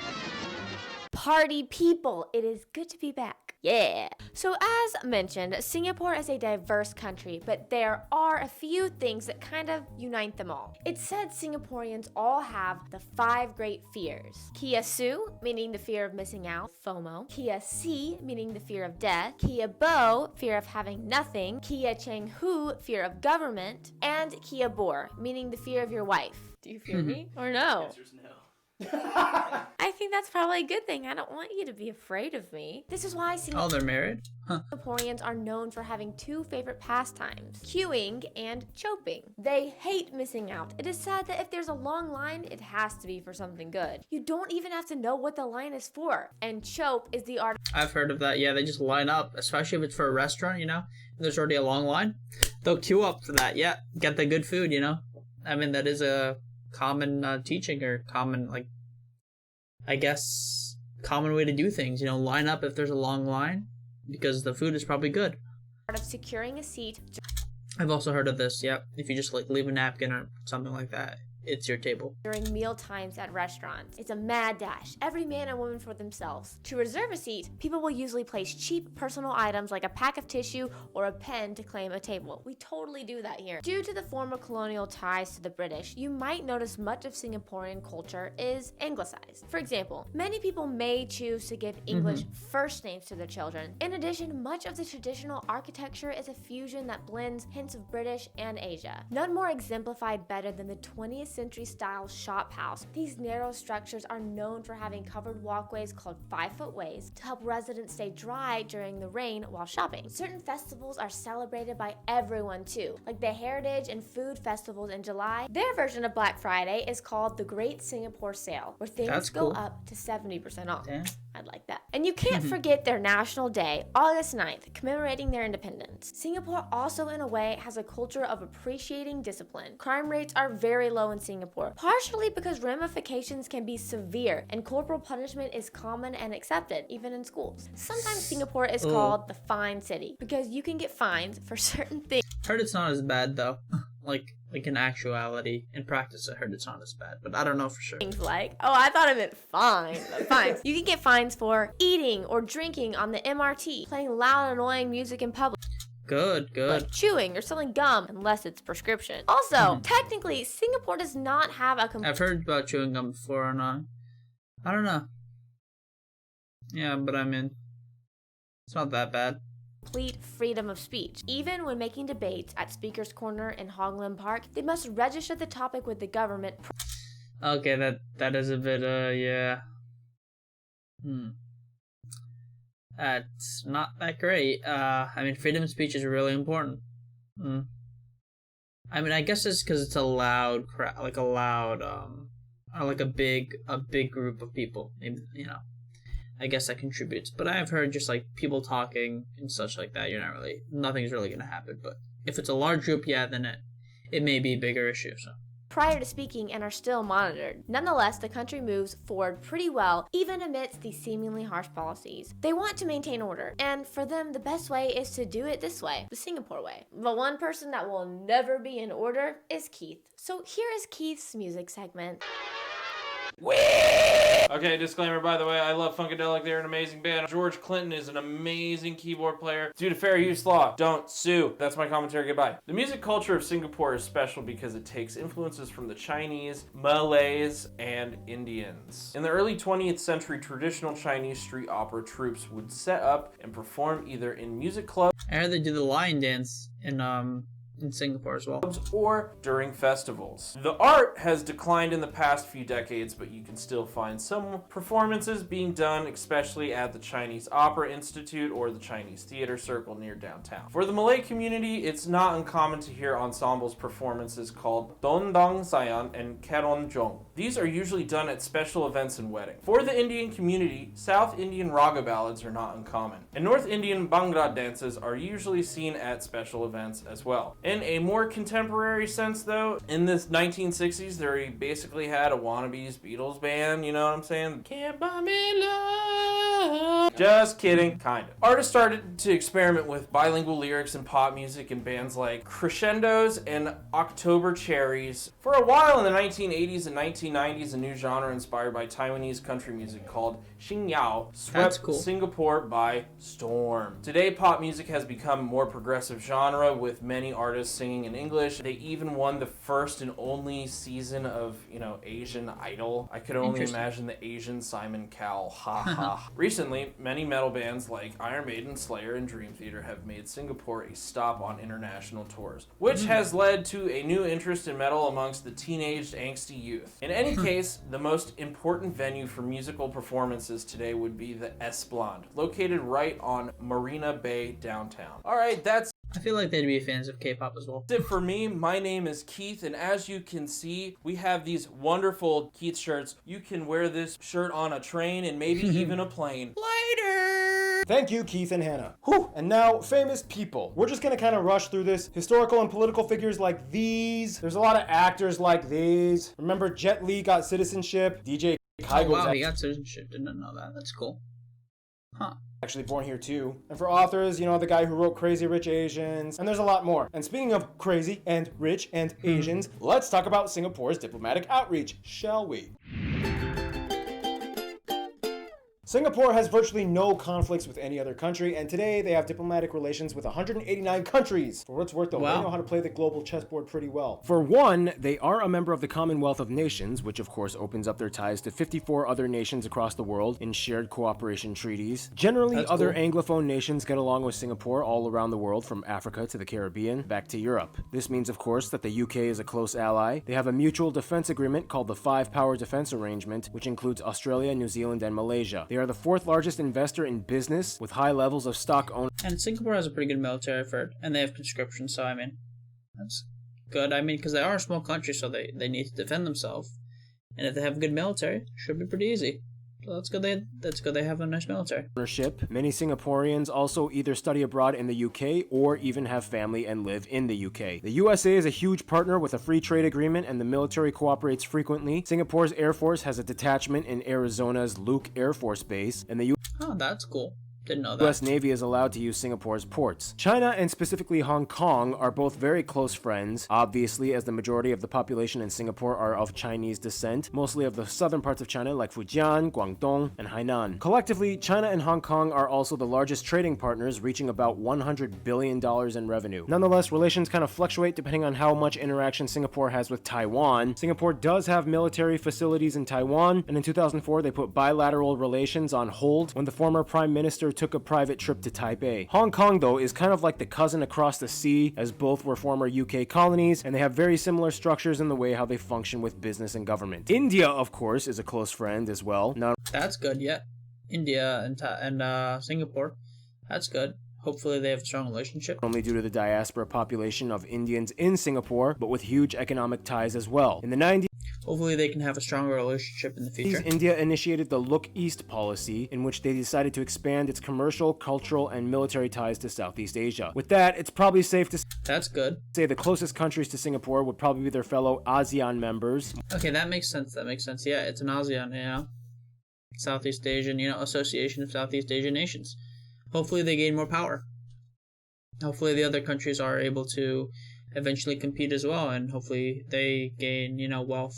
G: Party people, it is good to be back. Yeah. So as mentioned, Singapore is a diverse country, but there are a few things that kind of unite them all. It's said Singaporeans all have the 5 great fears. Kia Su, meaning the fear of missing out, FOMO. Kia Si, meaning the fear of death. Kia Bo, fear of having nothing. Kia Cheng Hu, fear of government. And Kia Bor, meaning the fear of your wife. Do you fear me or no? I think that's probably a good thing. I don't want you to be afraid of me. This is why
A: Oh, they're married? Huh.
G: Singaporeans are known for having 2 favorite pastimes, queuing and choping. They hate missing out. It is said that if there's a long line, it has to be for something good. You don't even have to know what the line is for. And chope is the art
A: I've heard of that. Yeah, they just line up, especially if it's for a restaurant, you know? If there's already a long line. They'll queue up for that. Yeah, get the good food, you know? I mean, that is a common teaching or common, like, I guess, common way to do things. You know, line up if there's a long line because the food is probably good.
G: of securing a seat.
A: I've also heard of this. Yep. If you just like leave a napkin or something like that, it's your table.
G: During meal times at restaurants. It's a mad dash. Every man and woman for themselves. To reserve a seat, people will usually place cheap personal items like a pack of tissue or a pen to claim a table. We totally do that here. Due to the former colonial ties to the British, you might notice much of Singaporean culture is anglicized. For example, many people may choose to give English first names to their children. In addition, much of the traditional architecture is a fusion that blends hints of British and Asia. None more exemplified better than the 20th century style shop house. These narrow structures are known for having covered walkways called 5-foot ways to help residents stay dry during the rain while shopping. Certain festivals are celebrated by everyone too, like the Heritage and Food Festivals in July. Their version of Black Friday is called the Great Singapore Sale, where things go up to 70% off.
A: Damn.
G: I'd like that. And you can't forget their National Day, August 9th, commemorating their independence. Singapore also, in a way, has a culture of appreciating discipline. Crime rates are very low in Singapore, partially because ramifications can be severe and corporal punishment is common and accepted, even in schools. Sometimes Singapore is called the Fine City because you can get fines for certain things.
A: Heard it's not as bad though. like in actuality, in practice, I heard it's not as bad, but I don't know for sure.
G: Things like, oh, I thought it meant fine. Fines. You can get fines for eating or drinking on the MRT, playing loud, annoying music in public.
A: Good.
G: Like chewing or selling gum, unless it's prescription. Also, technically, Singapore does not have a
A: I've heard about chewing gum before, and I don't know. Yeah, but I mean, it's not that bad.
G: Complete freedom of speech. Even when making debates at Speaker's Corner in Hong Park, they must register the topic with the government.
A: Okay, that is a bit, yeah. That's not that great. I mean, freedom of speech is really important. I mean, I guess it's because it's a loud crowd, like a big group of people. Maybe, you know, I guess that contributes. But I've heard just like people talking and such like that. Nothing's really gonna happen. But if it's a large group, yeah, then it may be a bigger issue. So.
G: Prior to speaking and are still monitored. Nonetheless, the country moves forward pretty well, even amidst these seemingly harsh policies. They want to maintain order, and for them, the best way is to do it this way, the Singapore way. The one person that will never be in order is Keith. So here is Keith's music segment.
H: Okay, disclaimer by the way, I love Funkadelic, they're an amazing band. George Clinton is an amazing keyboard player. Due to fair use law, don't sue. That's my commentary, goodbye. The music culture of Singapore is special because it takes influences from the Chinese, Malays, and Indians. In the early 20th century, traditional Chinese street opera troupes would set up and perform either in music clubs.
A: I heard they do the lion dance in Singapore as well.
H: Or during festivals. The art has declined in the past few decades, but you can still find some performances being done, especially at the Chinese Opera Institute or the Chinese Theater Circle near downtown. For the Malay community, it's not uncommon to hear ensembles performances called Don Dong Sayan and Keron Jong. These are usually done at special events and weddings. For the Indian community, South Indian raga ballads are not uncommon, and North Indian Bhangra dances are usually seen at special events as well. In a more contemporary sense though, in the 1960s, they basically had a wannabes Beatles band, you know what I'm saying? Can't buy me love. Just kidding, kind of. Artists started to experiment with bilingual lyrics and pop music in bands like Crescendos and October Cherries. For a while in the 1980s and 1990s, a new genre inspired by Taiwanese country music called Xingyao swept Singapore by storm. Today, pop music has become a more progressive genre with many artists singing in English. They even won the first and only season of, Asian Idol. I could only imagine the Asian Simon Cowell. Ha ha. Recently, many metal bands like Iron Maiden, Slayer, and Dream Theater have made Singapore a stop on international tours, which has led to a new interest in metal amongst the teenaged angsty youth. In any case, the most important venue for musical performances today would be the Esplanade, located right on Marina Bay downtown. Alright, that's
A: I feel like they'd be fans of K-pop as well.
H: That's it for me. My name is Keith, and as you can see, we have these wonderful Keith shirts. You can wear this shirt on a train and maybe even a plane. Later!
D: Thank you, Keith and Hannah. Whew. And now, famous people. We're just gonna kind of rush through this. Historical and political figures like these. There's a lot of actors like these. Remember, Jet Li got citizenship. DJ Kygo.
A: Oh, wow, he got citizenship. Didn't know that. That's cool. Huh.
D: Actually born here too. And for authors, the guy who wrote Crazy Rich Asians, and there's a lot more. And speaking of crazy and rich and Asians, let's talk about Singapore's diplomatic outreach, shall we? Singapore has virtually no conflicts with any other country, and today they have diplomatic relations with 189 countries. For what it's worth, though,
A: Wow.
D: they know how to play the global chessboard pretty well. For one, they are a member of the Commonwealth of Nations, which of course opens up their ties to 54 other nations across the world in shared cooperation treaties. Generally,
A: That's
D: other
A: cool.
D: Anglophone nations get along with Singapore all around the world, from Africa to the Caribbean, back to Europe. This means, of course, that the UK is a close ally. They have a mutual defense agreement called the Five Power Defense Arrangement, which includes Australia, New Zealand, and Malaysia. They are the fourth largest investor in business, with high levels of stock ownership.
A: And Singapore has a pretty good military effort, and they have conscription, so I mean, that's good. I mean, because they are a small country, so they need to defend themselves. And if they have a good military, it should be pretty easy. So that's good. They have a nice military.
D: Many Singaporeans also either study abroad in the UK or even have family and live in the UK. The USA is a huge partner with a free trade agreement, and the military cooperates frequently. Singapore's Air Force has a detachment in Arizona's Luke Air Force Base, and the
A: Oh, that's cool. Didn't know that.
D: US Navy is allowed to use Singapore's ports. China, and specifically Hong Kong, are both very close friends, obviously, as the majority of the population in Singapore are of Chinese descent, mostly of the southern parts of China like Fujian, Guangdong, and Hainan. Collectively, China and Hong Kong are also the largest trading partners, reaching about $100 billion in revenue. Nonetheless, relations kind of fluctuate depending on how much interaction Singapore has with Taiwan. Singapore does have military facilities in Taiwan, and in 2004 they put bilateral relations on hold when the former Prime Minister took a private trip to Taipei. Hong Kong, though, is kind of like the cousin across the sea, as both were former UK colonies, and they have very similar structures in the way how they function with business and government. India, of course, is a close friend as well.
A: That's good, yeah. India and Singapore, that's good. Hopefully they have a strong relationship.
D: Only due to the diaspora population of Indians in Singapore, but with huge economic ties as well. In the 90s,
A: hopefully they can have a stronger relationship in the future.
D: India initiated the Look East policy, in which they decided to expand its commercial, cultural, and military ties to Southeast Asia. With that, it's probably safe to
A: That's good.
D: say the closest countries to Singapore would probably be their fellow ASEAN members.
A: Okay, that makes sense. Yeah, it's an ASEAN, Southeast Asian, Association of Southeast Asian Nations. Hopefully they gain more power. Hopefully the other countries are able to eventually compete as well, and hopefully they gain, wealth.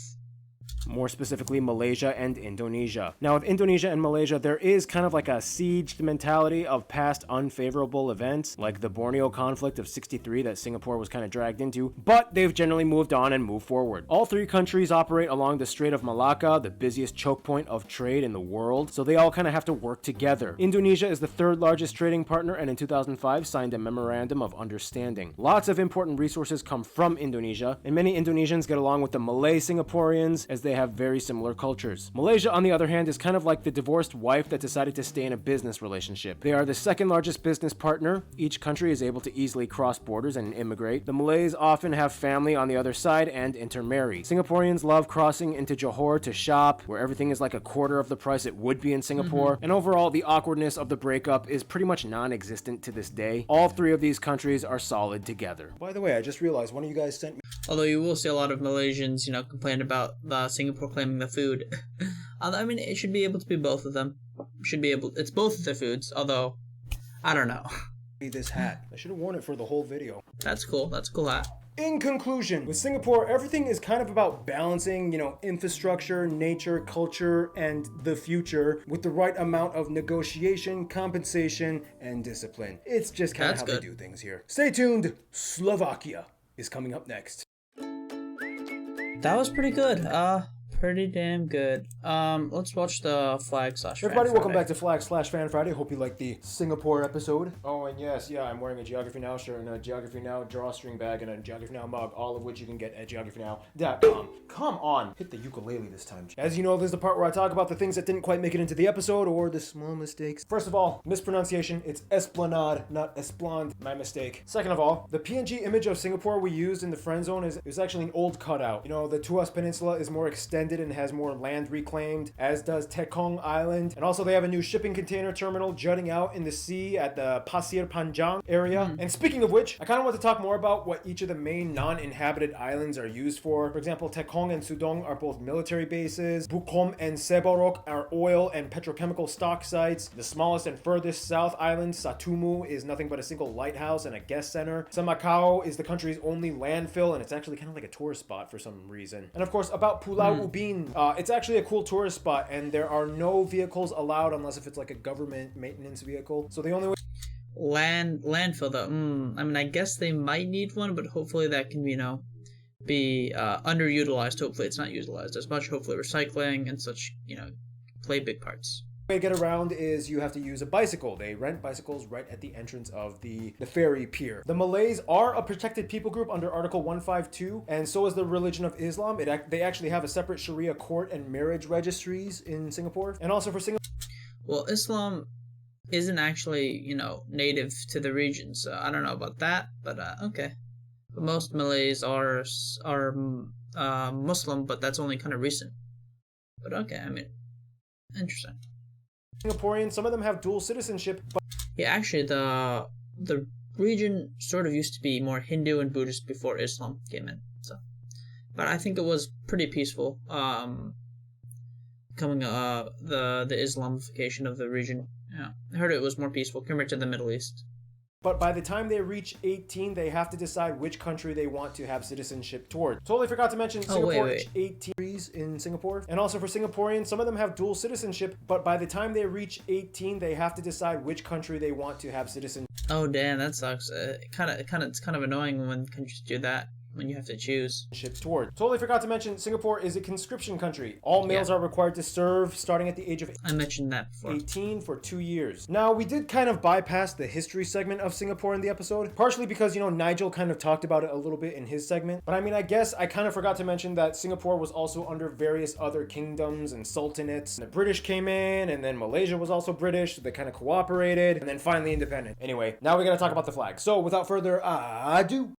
D: More specifically, Malaysia and Indonesia. Now, with Indonesia and Malaysia, there is kind of like a sieged mentality of past unfavorable events, like the Borneo conflict of '63 that Singapore was kind of dragged into, but they've generally moved on and moved forward. All three countries operate along the Strait of Malacca, the busiest choke point of trade in the world, so they all kind of have to work together. Indonesia is the third largest trading partner, and in 2005 signed a memorandum of understanding. Lots of important resources come from Indonesia, and many Indonesians get along with the Malay Singaporeans, as they have very similar cultures. Malaysia, on the other hand, is kind of like the divorced wife that decided to stay in a business relationship. They are the second largest business partner. Each country is able to easily cross borders and immigrate. The Malays often have family on the other side and intermarry. Singaporeans love crossing into Johor to shop, where everything is like a quarter of the price it would be in Singapore. And overall, the awkwardness of the breakup is pretty much non-existent to this day. All three of these countries are solid together. By the way, I just realized one of you guys sent me.
A: Although you will see a lot of Malaysians, complain about Singapore claiming the food. I mean, it should be able to be both of them. It's both of their foods, although, I don't know.
D: This hat. I should have worn it for the whole video.
A: That's cool. That's a cool hat.
D: In conclusion, with Singapore, everything is kind of about balancing, infrastructure, nature, culture, and the future with the right amount of negotiation, compensation, and discipline. It's just kind of how they do things here. Stay tuned. Slovakia is coming up next.
A: That was pretty good. Pretty damn good. Let's watch the Flag/Fan
D: Everybody, welcome
A: Friday.
D: back to Flag/Fan Friday. Hope you liked the Singapore episode. Oh, and yes, I'm wearing a Geography Now shirt and a Geography Now drawstring bag and a Geography Now mug, all of which you can get at geographynow.com. Come on, hit the ukulele this time. As you know, there's the part where I talk about the things that didn't quite make it into the episode or the small mistakes. First of all, mispronunciation. It's Esplanade, not Esplanade. My mistake. Second of all, the PNG image of Singapore we used in the friend zone is actually an old cutout. The Tuas Peninsula is more extended and has more land reclaimed, as does Tekong Island. And also they have a new shipping container terminal jutting out in the sea at the Pasir Panjang area. And speaking of which, I kind of want to talk more about what each of the main non-inhabited islands are used for. For example, Tekong and Sudong are both military bases. Bukom and Seborok are oil and petrochemical stock sites. The smallest and furthest south island, Satumu, is nothing but a single lighthouse and a guest center. Samacao is the country's only landfill, and it's actually kind of like a tourist spot for some reason. And of course, about Pulau Ubin, been. It's actually a cool tourist spot, and there are no vehicles allowed unless if it's like a government maintenance vehicle. So the only way...
A: Landfill though. I mean, I guess they might need one, but hopefully that can, be underutilized. Hopefully it's not utilized as much. Hopefully recycling and such, play big parts.
D: The way to get around is you have to use a bicycle. They rent bicycles right at the entrance of the ferry pier. The Malays are a protected people group under Article 152, and so is the religion of Islam. They actually have a separate Sharia court and marriage registries in Singapore. And also for Singapore...
A: Well, Islam isn't actually, native to the region, so I don't know about that, but okay. But most Malays are Muslim, but that's only kind of recent. But okay, I mean, interesting.
D: Singaporeans, some of them have dual citizenship, but...
A: Yeah, actually, the region sort of used to be more Hindu and Buddhist before Islam came in, so... But I think it was pretty peaceful, coming, the Islamification of the region. Yeah, I heard it was more peaceful compared to the Middle East.
D: But by the time they reach 18, they have to decide which country they want to have citizenship toward. Totally forgot to mention Singapore reached 18 degrees in Singapore. And also for Singaporeans, some of them have dual citizenship, but by the time they reach 18, they have to decide which country they want to have citizenship.
A: Oh damn, that sucks. It's kind of annoying when countries do that. When you have to choose.
D: Toward. Totally forgot to mention Singapore is a conscription country. All males are required to serve starting at the age of...
A: I mentioned that before.
D: 18 for 2 years. Now, we did kind of bypass the history segment of Singapore in the episode, partially because, Nigel kind of talked about it a little bit in his segment. But I mean, I guess I kind of forgot to mention that Singapore was also under various other kingdoms and sultanates. And the British came in, and then Malaysia was also British, so they kind of cooperated, and then finally independent. Anyway, now we gotta talk about the flag. So, without further ado...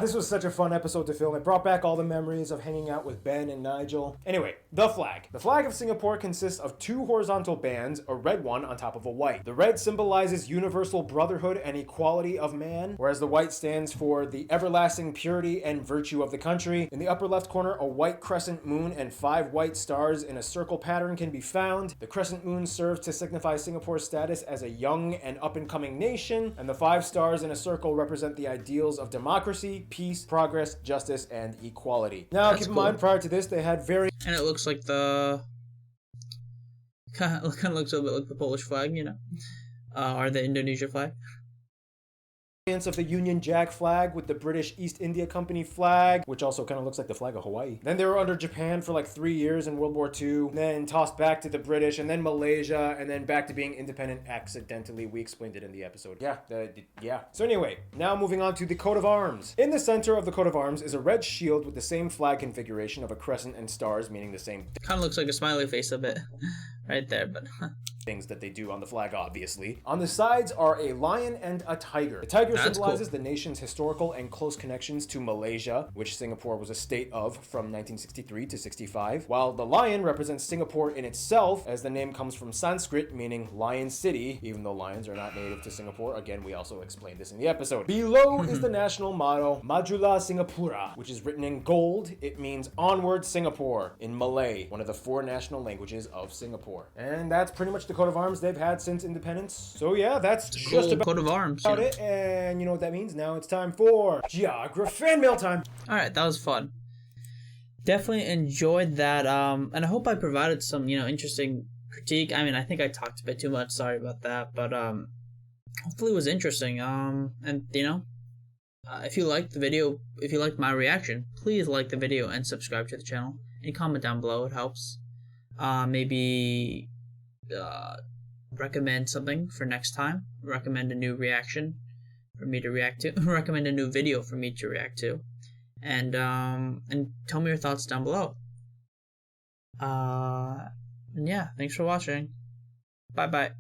D: This was such a fun episode to film. It brought back all the memories of hanging out with Ben and Nigel. Anyway, the flag. The flag of Singapore consists of 2 horizontal bands, a red one on top of a white. The red symbolizes universal brotherhood and equality of man, whereas the white stands for the everlasting purity and virtue of the country. In the upper left corner, a white crescent moon and 5 white stars in a circle pattern can be found. The crescent moon serves to signify Singapore's status as a young and up-and-coming nation, and the 5 stars in a circle represent the ideals of democracy, peace, progress, justice, and equality. Now, keep in mind, prior to this, they had very...
A: And it looks like the... Kind of looks a bit like the Polish flag, or the Indonesia flag.
D: Of the Union Jack flag with the British East India Company flag, which also kind of looks like the flag of Hawaii. Then they were under Japan for like 3 years in World War II, then tossed back to the British, and then Malaysia, and then back to being independent accidentally. We explained it in the episode. Yeah. So anyway, now moving on to the coat of arms. In the center of the coat of arms is a red shield with the same flag configuration of a crescent and stars, meaning the same...
A: Kind of looks like a smiley face a bit right there, but...
D: things that they do on the flag, obviously. On the sides are a lion and a tiger. The tiger symbolizes the nation's historical and close connections to Malaysia, which Singapore was a state of from 1963 to 65, while the lion represents Singapore in itself, as the name comes from Sanskrit, meaning lion city, even though lions are not native to Singapore. Again, we also explained this in the episode. Below is the national motto, Majulah Singapura, which is written in gold. It means onward Singapore in Malay, one of the 4 national languages of Singapore. And that's pretty much the coat of arms they've had since independence. So yeah, that's just about
A: coat of arms,
D: it. And you know what that means? Now it's time for Geography fan mail time.
A: Alright, that was fun. Definitely enjoyed that. And I hope I provided some, interesting critique. I mean, I think I talked a bit too much. Sorry about that. But hopefully it was interesting. And if you liked the video, if you liked my reaction, please like the video and subscribe to the channel. And comment down below. It helps. Maybe recommend something for next time. Recommend a new reaction for me to react to. Recommend a new video for me to react to. And tell me your thoughts down below. And yeah, thanks for watching. Bye bye.